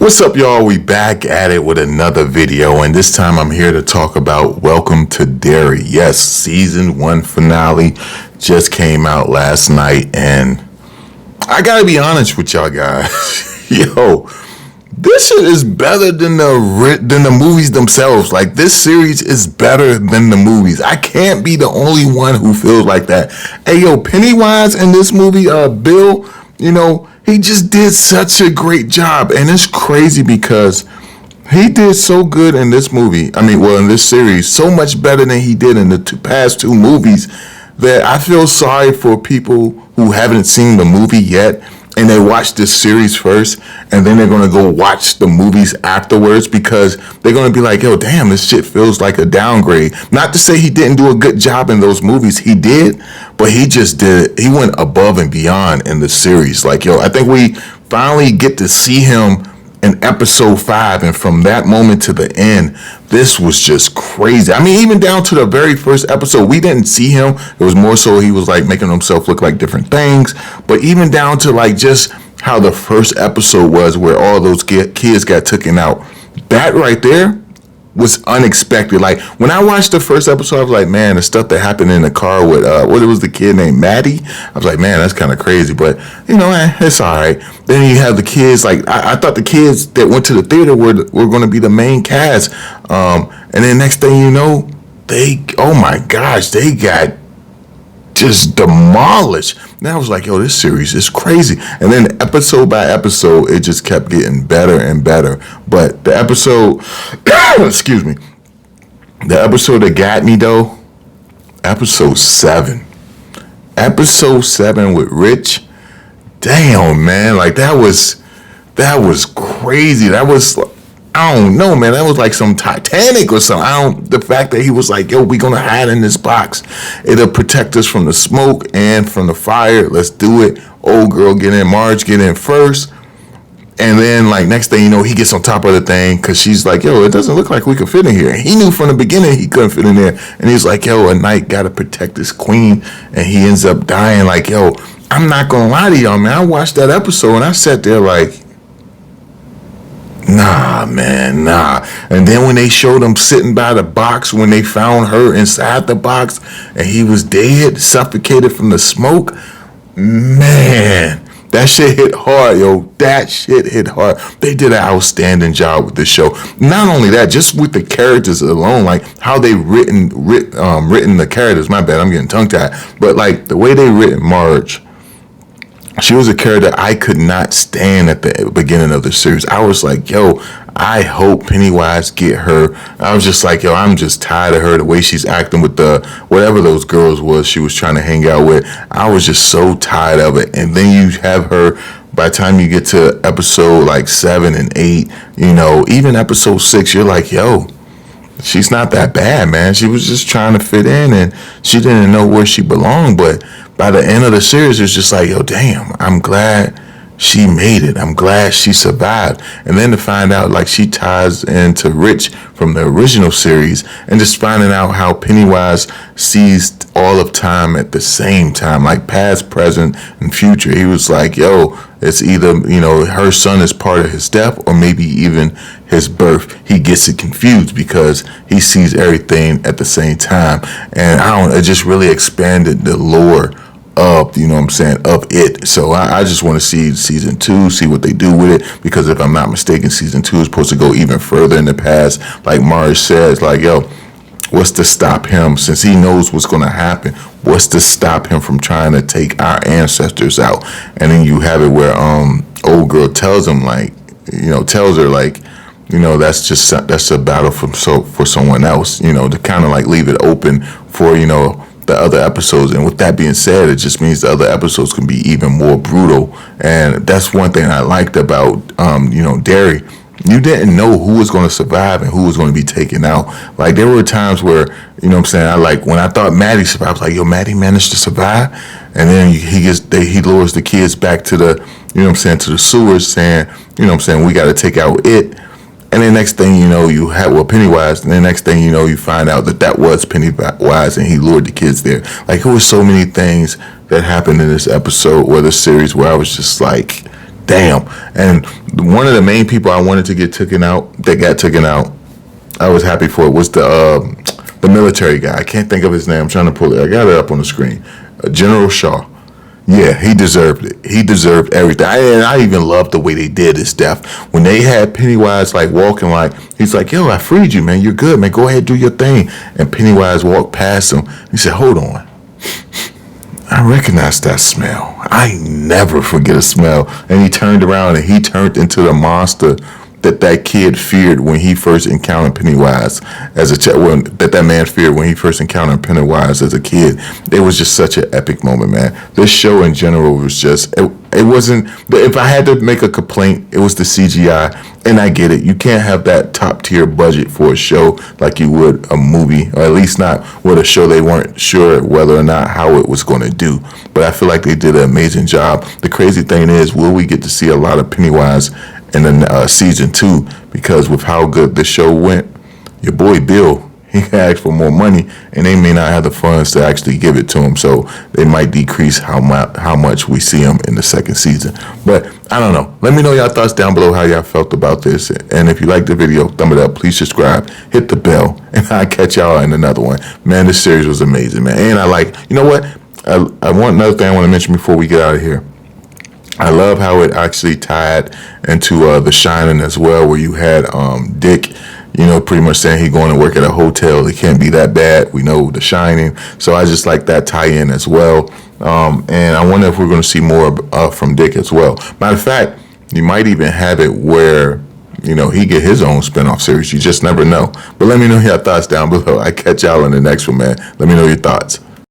What's up, y'all? We back at it with another video, and this time I'm here to talk about Welcome to Derry. Yes, season 1 finale just came out last night, and I gotta be honest with y'all guys. Yo, this shit is better than the movies themselves. Like, this series is better than the movies. I can't be the only one who feels like that. Hey, yo, Pennywise in this movie, Bill, he just did such a great job. And it's crazy because he did so good in this movie. In this series, so much better than he did in the past two movies, that I feel sorry for people who haven't seen the movie yet and they watch this series first and then they're going to go watch the movies afterwards, because they're going to be like, yo, damn, this shit feels like a downgrade. Not to say he didn't do a good job in those movies. He did, but he just did. He went above and beyond in the series. Like, yo, I think we finally get to see him in episode 5, and from that moment to the end, this was just crazy. Even down to the very first episode, we didn't see him. It was more so he was like making himself look like different things. But even down to like just how the first episode was, where all those kids got taken out, that right there was unexpected. Like, when I watched the first episode, I was like, man, the stuff that happened in the car with what it was, the kid named Maddie, I was like, man, that's kind of crazy, but it's all right. Then you have the kids, like I thought the kids that went to the theater were going to be the main cast, and then next thing you know, oh my gosh, they got just demolished. And I was like, yo, this series is crazy. And then episode by episode, it just kept getting better and better. But the episode, excuse me, the episode that got me though, episode 7 with Rich. Damn, man, like that was crazy. That was, I don't know, man. That was like some Titanic or something. The fact that he was like, yo, we gonna hide in this box. It'll protect us from the smoke and from the fire. Let's do it. Old girl, get in. Marge, get in first. And then, like, next thing you know, he gets on top of the thing because she's like, yo, it doesn't look like we can fit in here. And he knew from the beginning he couldn't fit in there. And he's like, yo, a knight got to protect his queen. And he ends up dying. Like, yo, I'm not going to lie to y'all, man. I watched that episode and I sat there like, nah, man, nah. And then when they showed him sitting by the box, when they found her inside the box and he was dead, suffocated from the smoke, man, that shit hit hard, yo. That shit hit hard. They did an outstanding job with this show. Not only that, just with the characters alone, like how they written the characters. My bad, I'm getting tongue-tied. But like the way they written Marge, she was a character I could not stand at the beginning of the series. I was like, yo, I hope Pennywise get her. I was just like, yo, I'm just tired of her, the way she's acting with the whatever those girls was she was trying to hang out with. I was just so tired of it. And then you have her, by the time you get to episode like 7 and 8, even episode 6, you're like, yo, she's not that bad, man. She was just trying to fit in and she didn't know where she belonged. But by the end of the series, it's just like, yo, damn, I'm glad she made it. I'm glad she survived. And then to find out, like, she ties into Rich from the original series, and just finding out how Pennywise sees all of time at the same time, like past, present, and future. He was like, yo, it's either, her son is part of his death or maybe even his birth. He gets it confused because he sees everything at the same time. And it just really expanded the lore of it. So I just want to see season 2, see what they do with it, because if I'm not mistaken, season 2 is supposed to go even further in the past. Like Marge says, like, yo, what's to stop him, since he knows what's going to happen, what's to stop him from trying to take our ancestors out? And then you have it where old girl tells him, like, tells her, like, that's a battle for someone else, to kind of like leave it open for the other episodes. And with that being said, it just means the other episodes can be even more brutal. And that's one thing I liked about Derry. You didn't know who was going to survive and who was going to be taken out. Like, there were times where, I like, when I thought Maddie survived, I was like, yo, Maddie managed to survive. And then he lures the kids back to the, to the sewers, saying, we got to take out it. And then next thing you know, you have Pennywise. And then next thing you know, you find out that was Pennywise, and he lured the kids there. Like, there were so many things that happened in this episode or this series where I was just like, damn. And one of the main people I wanted to get taken out that got taken out, I was happy for it, was the military guy. I can't think of his name. I'm trying to pull it. I got it up on the screen. General Shaw. Yeah, he deserved it. He deserved everything. And I even loved the way they did his death. When they had Pennywise like walking, like he's like, "Yo, I freed you, man. You're good, man. Go ahead, do your thing." And Pennywise walked past him. He said, "Hold on. I recognize that smell. I never forget a smell." And he turned around and he turned into the monster that kid feared when he first encountered Pennywise as a child. That man feared when he first encountered Pennywise as a kid. It was just such an epic moment, man. This show in general was just, it wasn't, if I had to make a complaint, it was the CGI. And I get it. You can't have that top tier budget for a show like you would a movie, or at least not with a show they weren't sure whether or not how it was going to do. But I feel like they did an amazing job. The crazy thing is, will we get to see a lot of Pennywise in the season 2? Because with how good this show went, your boy Bill, he asked for more money, and they may not have the funds to actually give it to him. So they might decrease how much we see him in the second season. But I don't know. Let me know your thoughts down below, how y'all felt about this. And if you liked the video, thumb it up. Please subscribe, hit the bell, and I'll catch y'all in another one. Man, this series was amazing, man. And I like, you know what? I want another thing I want to mention before we get out of here. I love how it actually tied into The Shining as well, where you had Dick, pretty much saying he going to work at a hotel. It can't be that bad. We know The Shining. So I just like that tie-in as well. And I wonder if we're going to see more from Dick as well. Matter of fact, you might even have it where, he get his own spinoff series. You just never know. But let me know your thoughts down below. I catch y'all in the next one, man. Let me know your thoughts.